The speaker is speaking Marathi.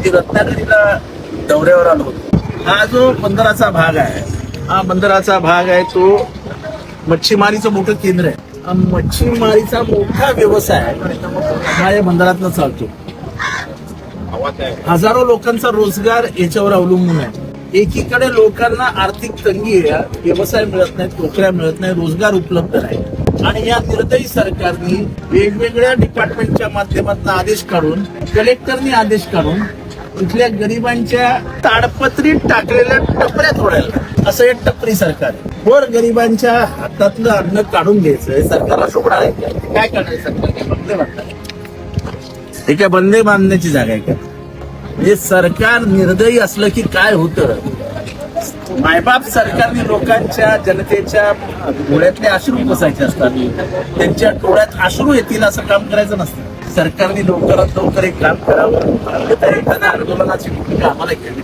मी रत्नागिरीला दौऱ्यावर आलो होतो. हा जो बंदराचा भाग आहे, हा बंदराचा भाग आहे तो मच्छीमारीचं मोठं केंद्र आहे. हा मच्छीमारीचा मोठा व्यवसाय हा या बंदरातनं चालतो. हजारो लोकांचा रोजगार याच्यावर अवलंबून आहे. एकीकडे लोकांना आर्थिक तंगी आहे, व्यवसाय मिळत नाही, नोकऱ्या मिळत नाही, रोजगार उपलब्ध नाही. आणि या निर्दयी सरकारने वेगवेगळ्या डिपार्टमेंटच्या माध्यमातून आदेश काढून, कलेक्टरनी आदेश काढून इथल्या गरिबांच्या ताडपत्रीत टाकलेल्या टपऱ्या तोडायला, असं एक टपरी सरकार आहे. वर गरिबांच्या हातातलं अन्न काढून घ्यायचं सरकारला शोभणार आहे. काय करणार सरकार? काय बंदे बांधणार? हे काय बंदे बांधण्याची जागा आहे का? हे सरकार निर्दयी असलं की काय होतं? मायबाप सरकारने लोकांच्या, जनतेच्या डोळ्यातले अश्रू पुसायचे असतात, त्यांच्या डोळ्यात अश्रू येतील असं काम करायचं नसतं. सरकारने लवकरात लवकर एक काम करावं, एखाद्या आंदोलनाची भूमिका आम्हाला केली.